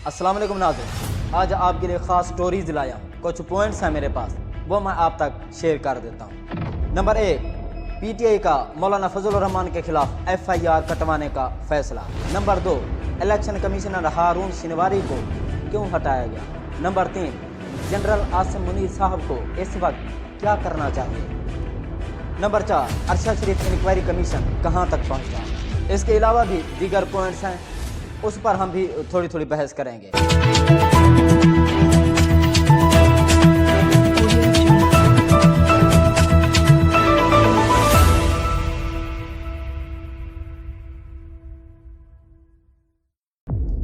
अस्सलाम वालेकुम नाज़रीन, आज आपके लिए ख़ास स्टोरीज़ लाया हूँ। कुछ पॉइंट्स हैं मेरे पास, वो मैं आप तक शेयर कर देता हूँ। नंबर 1, पीटीआई का मौलाना फजल रहमान के खिलाफ एफआईआर कटवाने का फैसला। नंबर 2, इलेक्शन कमिश्नर हारून शिनवारी को क्यों हटाया गया। नंबर 3, जनरल आसिम मुनीर साहब को इस वक्त क्या करना चाहिए। नंबर 4, अरशद शरीफ इंक्वायरी कमीशन कहाँ तक पहुँचा। इसके अलावा भी दीगर पॉइंट्स हैं, उस पर हम भी थोड़ी थोड़ी बहस करेंगे।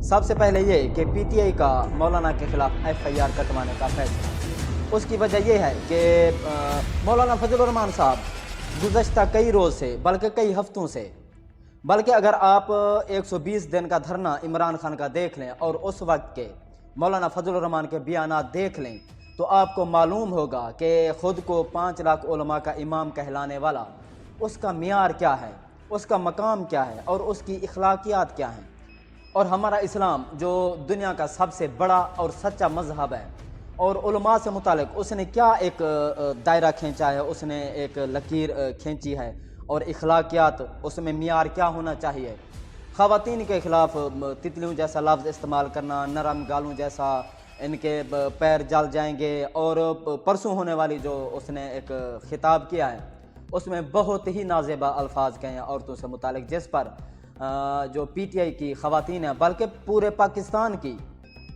सबसे पहले ये कि पीटीआई का मौलाना के खिलाफ एफआईआर कटवाने का फैसला। उसकी वजह यह है कि मौलाना फजल रहमान साहब गुज़श्ता कई रोज़ से, बल्कि कई हफ्तों से, बल्कि अगर आप 120 दिन का धरना इमरान खान का देख लें और उस वक्त के मौलाना फजल रहमान के बयानात देख लें, तो आपको मालूम होगा कि ख़ुद को 5 लाख उलमा का इमाम कहलाने वाला, उसका मियार क्या है, उसका मकाम क्या है और उसकी इखलाकियात क्या हैं। और हमारा इस्लाम जो दुनिया का सबसे बड़ा और सच्चा मज़हब है, और उलमा से मुतालिक उसने क्या एक दायरा खींचा है, उसने एक लकीर खींची है, और इखलाकियात उसमें मियार क्या होना चाहिए। ख़वातीन के ख़िलाफ़ तितलियों जैसा लफ्ज़ इस्तेमाल करना, नरम गालों जैसा, इनके पैर जल जाएंगे, और परसों होने वाली जो उसने एक ख़िताब किया है उसमें बहुत ही नाज़ेबा अल्फाज कहे हैं औरतों से मुतालिक, जिस पर जो पीटीआई की ख़वातीन हैं, बल्कि पूरे पाकिस्तान की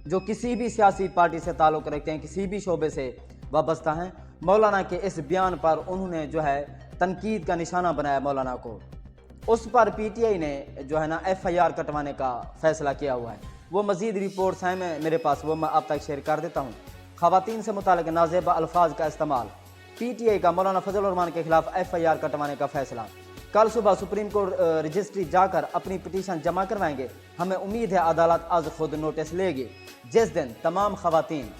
जो किसी भी सियासी पार्टी से ताल्लुक़ रखते हैं, किसी भी शोबे से वाबस्ता हैं, मौलाना के इस बयान पर उन्होंने जो है तनकीद का निशाना बनाया मौलाना को। उस पर पीटीआई ने जो है ना एफआईआर कटवाने का फ़ैसला किया हुआ है। वो मज़ीद रिपोर्ट्स हैं मेरे पास, वो मैं आप तक शेयर कर देता हूँ। ख़वातीन से मुताल्लिक़ नाज़ेबा अल्फाज का इस्तेमाल, पीटीआई का मौलाना फजल रहमान के खिलाफ एफआईआर कटवाने का फ़ैसला। कल सुबह सुप्रीम कोर्ट रजिस्ट्री जाकर अपनी पिटीशन जमा करवाएंगे। हमें उम्मीद है अदालत आज खुद नोटिस लेगी। जिस दिन तमाम ख़वातीन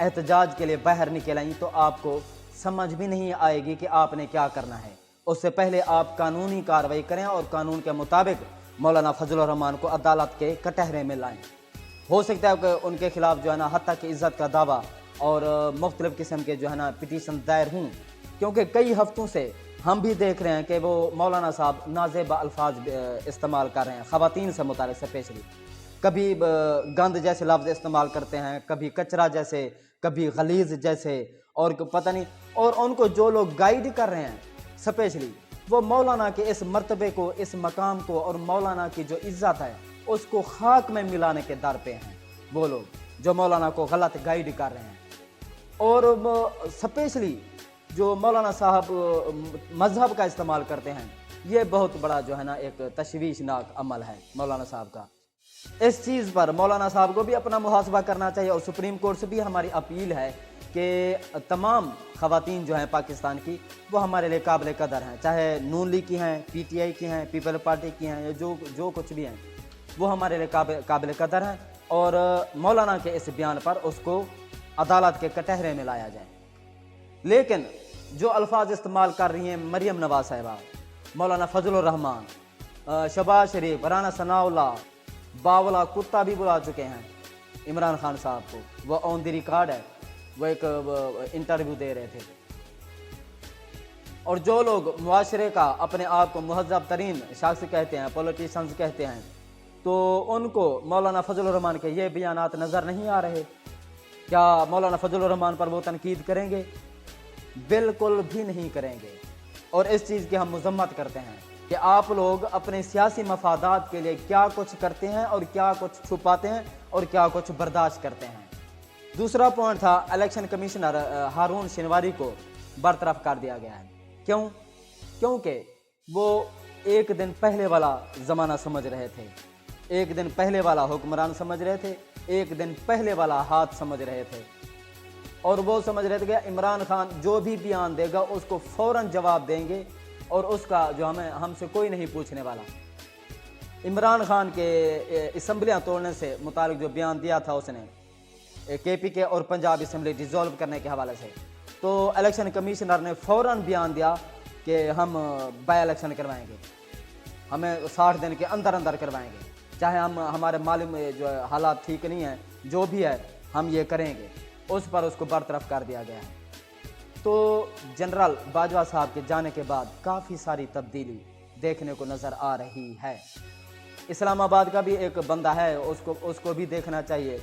एहतजाज के लिए बाहर निकल आई तो आपको समझ भी नहीं आएगी कि आपने क्या करना है। उससे पहले आप कानूनी कार्रवाई करें और कानून के मुताबिक मौलाना फजल रहमान को अदालत के कटहरे में लाएं। हो सकता है कि उनके खिलाफ जो है ना हत्या की इज़्ज़त का दावा और मुख्तलिफ़ किस्म के जो है ना पिटीशन दायर हों, क्योंकि कई हफ्तों से हम भी देख रहे हैं कि वो मौलाना साहब नाज़ेबा अल्फाज इस्तेमाल कर रहे हैं ख़वातीन से मुताल्लिक़ स्पेशली। कभी गंद जैसे लफ्ज़ इस्तेमाल करते हैं, कभी कचरा जैसे, कभी गलीज़ जैसे, और पता नहीं। और उनको जो लोग गाइड कर रहे हैं स्पेशली, वो मौलाना के इस मर्तबे को, इस मकाम को और मौलाना की जो इज़्ज़त है उसको खाक में मिलाने के दर पे हैं। वो लोग जो मौलाना को गलत गाइड कर रहे हैं, और स्पेशली जो मौलाना साहब मज़हब का इस्तेमाल करते हैं, ये बहुत बड़ा जो है ना एक तशवीशनाक अमल है मौलाना साहब का। इस चीज़ पर मौलाना साहब को भी अपना मुहासबा करना चाहिए, और सुप्रीम कोर्ट से भी हमारी अपील है कि तमाम ख़वातीन जो हैं पाकिस्तान की, वो हमारे लिए काबिल कदर हैं, चाहे नून लीग की हैं, पीटीआई की हैं, पीपल पार्टी की हैं, या जो कुछ भी हैं, वो हमारे लिए काबिल कदर हैं। और मौलाना के इस बयान पर उसको अदालत के कटहरे में लाया जाए। लेकिन जो अल्फाज इस्तेमाल कर रही हैं मरियम नवाज साहिबा, मौलाना फजल रहमान, शहबाज शरीफ, राना सनाउल्लाह, बावला कुत्ता भी बुला चुके हैं इमरान खान साहब को, वो ऑन द रिकॉर्ड है, वो एक इंटरव्यू दे रहे थे। और जो लोग मुआशरे का अपने आप को मुहज़्ज़ब तरीन शख्स कहते हैं, पॉलिटिशियंस कहते हैं, तो उनको मौलाना फजल रहमान के ये बयानात नज़र नहीं आ रहे। क्या मौलाना फजल रहमान पर वो तनकीद करेंगे? बिल्कुल भी नहीं करेंगे। और इस चीज़ की हम मज़म्मत करते हैं कि आप लोग अपने सियासी मफादात के लिए क्या कुछ करते हैं और क्या कुछ छुपाते हैं और क्या कुछ बर्दाश्त करते हैं। दूसरा पॉइंट था, इलेक्शन कमिश्नर हारून शिनवारी को बरतरफ कर दिया गया है। क्यों? क्योंकि वो एक दिन पहले वाला ज़माना समझ रहे थे, एक दिन पहले वाला हुक्मरान समझ रहे थे, एक दिन पहले वाला हाथ समझ रहे थे, और वो समझ रहे थे कि इमरान खान जो भी बयान देगा उसको फ़ौरन जवाब देंगे, और उसका जो हमसे कोई नहीं पूछने वाला। इमरान खान के असम्बलियाँ तोड़ने से मुतालिक जो बयान दिया था उसने केपीके और पंजाब असम्बली डिज़ोल्व करने के हवाले से, तो इलेक्शन कमिश्नर ने फ़ौरन बयान दिया कि हम बाई इलेक्शन करवाएंगे, हमें 60 दिन के अंदर अंदर करवाएंगे। चाहे हम हमारे मालूम में जो है हालात ठीक नहीं हैं, जो भी है हम ये करेंगे, उस पर उसको बरतरफ कर दिया गया है। तो जनरल बाजवा साहब के जाने के बाद काफ़ी सारी तब्दीली देखने को नज़र आ रही है। इस्लामाबाद का भी एक बंदा है, उसको भी देखना चाहिए,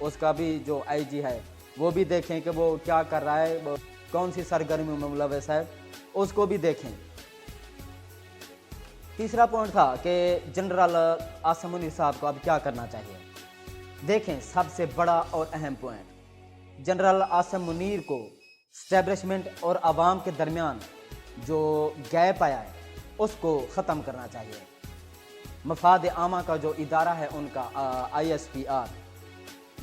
उसका भी जो आईजी है वो भी देखें कि वो क्या कर रहा है, वो कौन सी सरगर्मियों में मुलव्वस है, उसको भी देखें। तीसरा पॉइंट था कि जनरल आसिम मुनीर साहब को अब क्या करना चाहिए। देखें, सबसे बड़ा और अहम पॉइंट, जनरल आसिम मुनीर को स्टैब्लिशमेंट और आवाम के दरमियान जो गैप आया है उसको ख़त्म करना चाहिए। मफाद आमा का जो इदारा है उनका ISPR,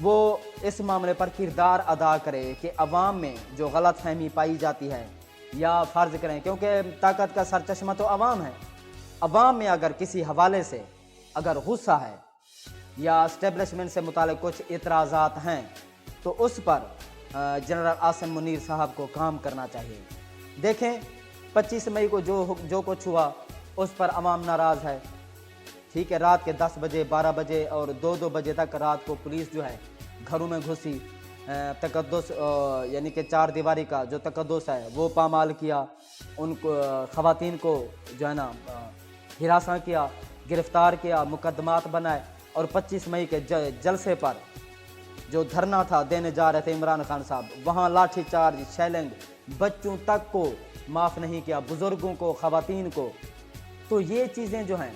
वो इस मामले पर किरदार अदा करे कि अवाम में जो गलत फहमी पाई जाती है, या फ़र्ज़ करें, क्योंकि ताकत का सरचश्मा तो अवाम है, अवाम में अगर किसी हवाले से अगर गुस्सा है या इस्टेब्लिशमेंट से मुताल्लिक़ कुछ एतराज़ात हैं तो उस पर जनरल आसिम मुनीर साहब को काम करना चाहिए। देखें, 25 मई को जो कुछ हुआ उस पर अवाम नाराज़ है, ठीक है। रात के 10 बजे 12 बजे और 2-2 बजे तक रात को पुलिस जो है घरों में घुसी, तकद्दुस यानी कि 4 दीवारी का जो तकद्दुस है वो पामाल किया, उनको ख़वातीन को जो है ना हिरासा किया, गिरफ़्तार किया, मुकदमात बनाए, और 25 मई के जलसे पर जो धरना था देने जा रहे थे इमरान खान साहब, वहाँ लाठी चार्ज, शैलिंग, बच्चों तक को माफ़ नहीं किया, बुज़ुर्गों को, ख़वातीन को। तो ये चीज़ें जो हैं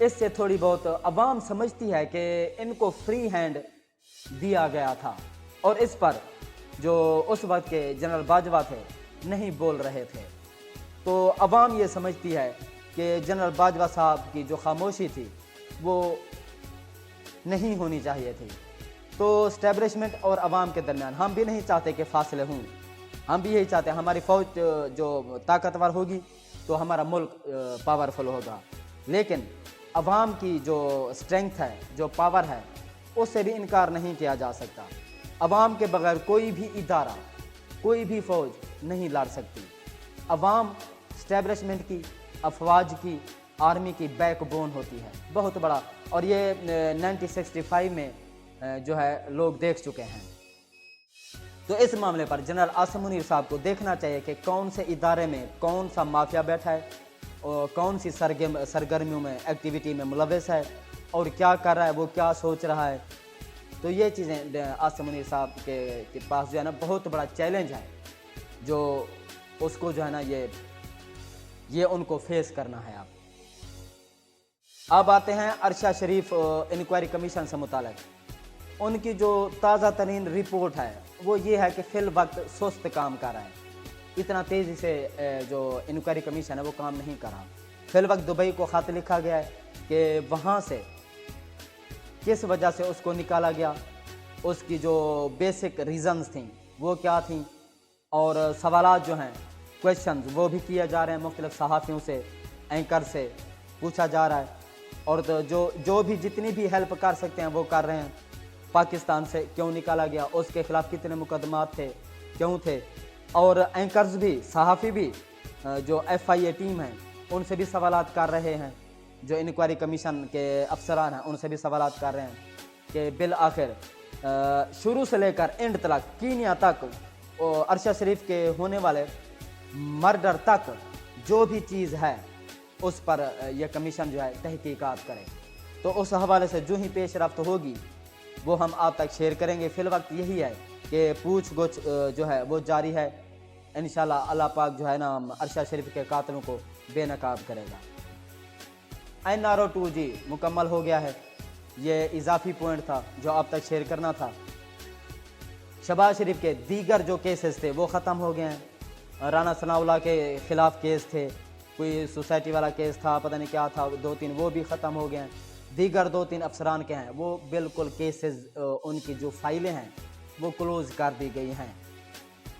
इससे थोड़ी बहुत अवाम समझती है कि इनको फ्री हैंड दिया गया था, और इस पर जो उस वक्त के जनरल बाजवा थे नहीं बोल रहे थे। तो अवाम ये समझती है कि जनरल बाजवा साहब की जो खामोशी थी वो नहीं होनी चाहिए थी। तो स्टैब्लिशमेंट और अवाम के दरमियान हम भी नहीं चाहते कि फासले हों, हम भी यही चाहते हैं हमारी फ़ौज जो ताकतवर होगी तो हमारा मुल्क पावरफुल होगा, लेकिन अवाम की जो स्ट्रेंथ है, जो पावर है, उससे भी इनकार नहीं किया जा सकता। अवाम के बगैर कोई भी इदारा, कोई भी फ़ौज नहीं लड़ सकती। अवाम स्टैब्लिशमेंट की, अफवाज की, आर्मी की बैकबोन होती है, बहुत बड़ा। और ये 1965 में जो है लोग देख चुके हैं। तो इस मामले पर जनरल आसिम मुनीर साहब को देखना चाहिए कि कौन से इदारे में कौन सा माफिया बैठा है और कौन सी सरगर्मियों में, एक्टिविटी में मुलव्वस है, और क्या कर रहा है, वो क्या सोच रहा है। तो ये चीज़ें आसिम मुनीर साहब के पास जो है ना बहुत बड़ा चैलेंज है, जो उसको जो है ना ये उनको फेस करना है। अब आते हैं अरशद शरीफ इंक्वायरी कमीशन से मुताल्लिक़। उनकी जो ताज़ा तरीन रिपोर्ट है वो ये है कि फ़िल वक्त सुस्त काम कर रहा है, इतना तेज़ी से जो इंक्वायरी कमीशन है वो काम नहीं कर रहा। फ़िल वक्त दुबई को ख़त लिखा गया है कि वहाँ से किस वजह से उसको निकाला गया, उसकी जो बेसिक रीज़न्स थी वो क्या थी, और सवालात जो हैं, क्वेश्चंस, वो भी किए जा रहे हैं, मुख्तलिफ़ सहाफ़ियों से, एंकर से पूछा जा रहा है, और तो जो भी जितनी भी हेल्प कर सकते हैं वो कर रहे हैं। पाकिस्तान से क्यों निकाला गया, उसके ख़िलाफ़ कितने मुकदमात थे, क्यों थे, और एंकर्स भी, सहाफ़ी भी, जो FIA टीम है उनसे भी सवालात कर रहे हैं, जो इंक्वायरी कमीशन के अफसरान हैं उनसे भी सवालात कर रहे हैं कि बिल आखिर शुरू से लेकर एंड तक, कीनिया तक, अरशद शरीफ के होने वाले मर्डर तक जो भी चीज़ है उस पर यह कमीशन जो है तहकीकात करे। तो उस हवाले से जो ही पेश रफ्त होगी वो हम आप तक शेयर करेंगे। फ़िल वक्त यही है कि पूछ गुछ जो है वो जारी है। इंशाल्लाह अल्लाह पाक जो है ना अरशद शरीफ के कातलों को बेनकाब करेगा। NRO 2G मुकम्मल हो गया है, ये इजाफी पॉइंट था जो आप तक शेयर करना था। शहबाज शरीफ के दीगर जो केसेस थे वो ख़त्म हो गए हैं। राना सनाउल्लाह के ख़िलाफ़ केस थे, कोई सोसाइटी वाला केस था, पता नहीं क्या था, 2-3 वो भी ख़त्म हो गए हैं। दीगर 2-3 अफसरान के हैं वो बिल्कुल केसेस, उनकी जो फाइलें हैं वो क्लोज़ कर दी गई हैं।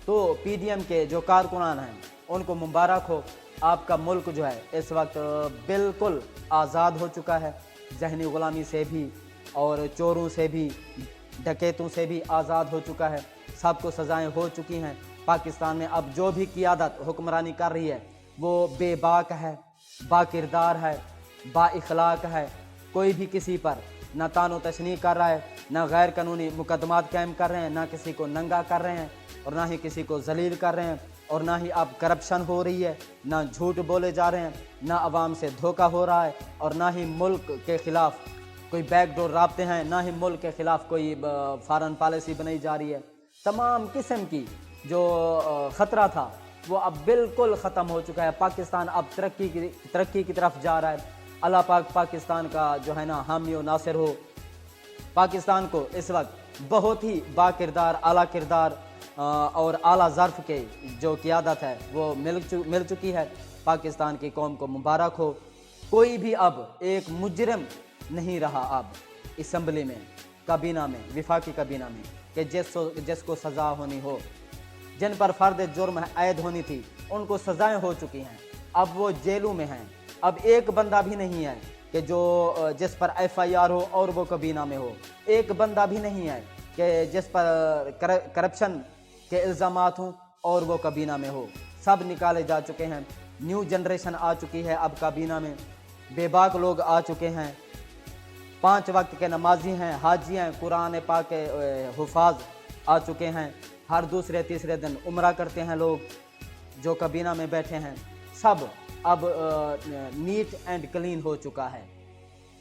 तो PDM के जो कारकुनान हैं उनको मुबारक हो, आपका मुल्क जो है इस वक्त बिल्कुल आज़ाद हो चुका है, ज़हनी ग़ुलामी से भी और चोरों से भी, डकैतों से भी आज़ाद हो चुका है। सबको सज़ाएं हो चुकी हैं। पाकिस्तान में अब जो भी क़ियादत हुक्मरानी कर रही है वो बेबाक है, बाकिरदार है, बाइखलाक है, कोई भी किसी पर ना तानो तशनी कर रहा है, ना गैर कानूनी मुकदमात कायम कर रहे हैं, ना किसी को नंगा कर रहे हैं और ना ही किसी को जलील कर रहे हैं, और ना ही अब करप्शन हो रही है, ना झूठ बोले जा रहे हैं, ना अवाम से धोखा हो रहा है, और ना ही मुल्क के ख़िलाफ़ कोई बैकडोर राब्ते हैं, ना ही मुल्क के ख़िलाफ़ कोई फॉरेन पॉलिसी बनाई जा रही है। तमाम किस्म की जो ख़तरा था वो अब बिल्कुल ख़त्म हो चुका है। पाकिस्तान अब तरक्की की तरफ जा रहा है। अल्लाह पाक पाकिस्तान का जो है ना हामी और नासिर हो। पाकिस्तान को इस वक्त बहुत ही बाकिरदार, आला किरदार और आला ज़र्फ़ के जो क़ियादत है वो मिल चुकी है। पाकिस्तान की कौम को मुबारक हो। कोई भी अब एक मुजरिम नहीं रहा अब असम्बली में, काबीना में, विफाकी काबीना में, कि जिसको सज़ा होनी हो। जिन पर फ़र्द जुर्म ऐद होनी थी उनको सज़ाएँ हो चुकी हैं, अब वो जेलों में हैं। अब एक बंदा भी नहीं है कि जिस पर FIR हो और वो काबीना में हो। एक बंदा भी नहीं है कि जिस पर करप्शन के इल्ज़ामात हों और वो काबीना में हो। सब निकाले जा चुके हैं। न्यू जनरेशन आ चुकी है अब काबीना में। बेबाक लोग आ चुके हैं। 5 वक्त के नमाजी हैं, हाजी हैं, कुरान पाक के हुफाज आ चुके हैं। हर दूसरे तीसरे दिन उम्रा करते हैं लोग जो काबीना में बैठे हैं। सब अब नीट एंड क्लीन हो चुका है।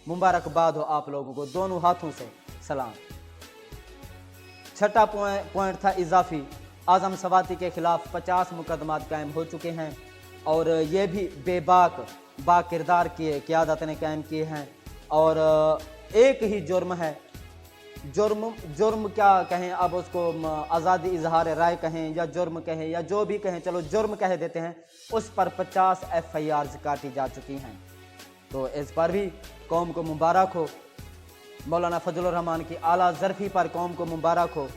मुबारकबाद हो आप लोगों को, दोनों हाथों से सलाम। छठा पॉइंट था इजाफी। आज़म सवाती के ख़िलाफ़ 50 मुकदमात कायम हो चुके हैं और ये भी बाकिरदार की क़यादत ने कायम किए हैं। और एक ही जुर्म है, जुर्म क्या कहें अब उसको, आज़ादी इजहार राय कहें या जुर्म कहें या जो भी कहें, चलो जुर्म कह देते हैं। उस पर 50 FIRs काटी जा चुकी हैं। तो इस पर भी कौम को मुबारक हो। मौलाना फजलुर रहमान की आला ज़र्फ़ी पर कौम को मुबारक हो।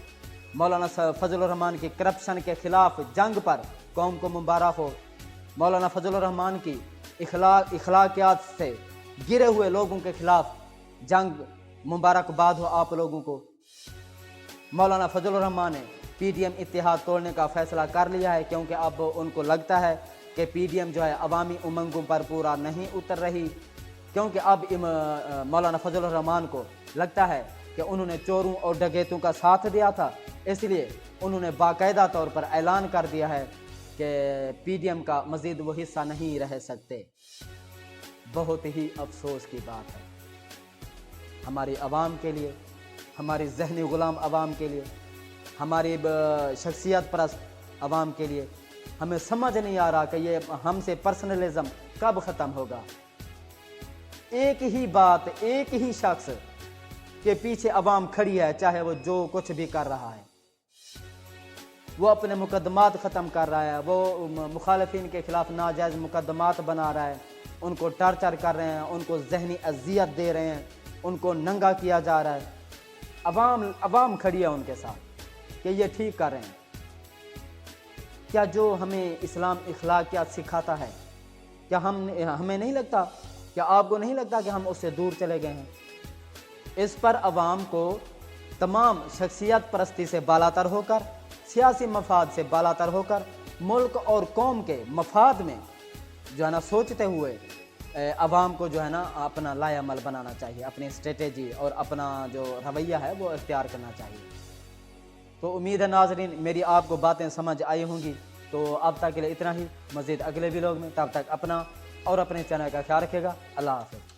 मौलाना फजलुर रहमान की करप्शन के ख़िलाफ़ जंग पर कौम को मुबारक हो। मौलाना फजलुर रहमान की इखलाकियात से गिरे हुए लोगों के ख़िलाफ़ जंग, मुबारकबाद हो आप लोगों को। मौलाना फजलुर रहमान ने PDM इत्तेहाद तोड़ने का फ़ैसला कर लिया है, क्योंकि अब उनको लगता है कि PDM जो है अवामी उमंगों पर पूरा नहीं उतर रही। क्योंकि अब मौलाना फजलुर रहमान को लगता है कि उन्होंने चोरों और डकैतों का साथ दिया था, इसलिए उन्होंने बाकायदा तौर पर ऐलान कर दिया है कि PDM का मज़ीद वो हिस्सा नहीं रह सकते। बहुत ही अफसोस की बात है हमारी आवाम के लिए, हमारी ज़हनी ग़ुलाम आवाम के लिए, हमारी शख्सियत परस्त आवाम के लिए। हमें समझ नहीं आ रहा कि ये हमसे पर्सनलिज़म कब ख़त्म होगा। एक ही बात, एक ही शख्स के पीछे आवाम खड़ी है, चाहे वो जो कुछ भी कर रहा है। वो अपने मुकदमात ख़त्म कर रहा है, वो मुखालिफिन के ख़िलाफ़ नाजायज़ मुकदमात बना रहा है, उनको टार्चर कर रहे हैं, उनको ज़हनी अज़ियत दे रहे हैं, उनको नंगा किया जा रहा है। अवाम खड़ी है उनके साथ कि ये ठीक कर रहे हैं। क्या जो हमें इस्लाम इखलाकियात सिखाता है, क्या हमें नहीं लगता, क्या आपको नहीं लगता कि हम उससे दूर चले गए हैं? इस पर अवाम को तमाम शख्सियत परस्ती से बालातर होकर, सियासी मफाद से बालातर होकर, मुल्क और कौम के मफाद में जो है ना सोचते हुए अवाम को जो है ना अपना लायामल बनाना चाहिए, अपनी स्ट्रेटेजी और अपना जो रवैया है वो इख्तियार करना चाहिए। तो उम्मीद है नाज़रीन मेरी आपको बातें समझ आई होंगी। तो अब तक के लिए इतना ही। मज़ीद अगले वीडियो में, तब तक अपना और अपने चैनल का ख्याल रखिएगा। अल्लाह हाफ़िज़।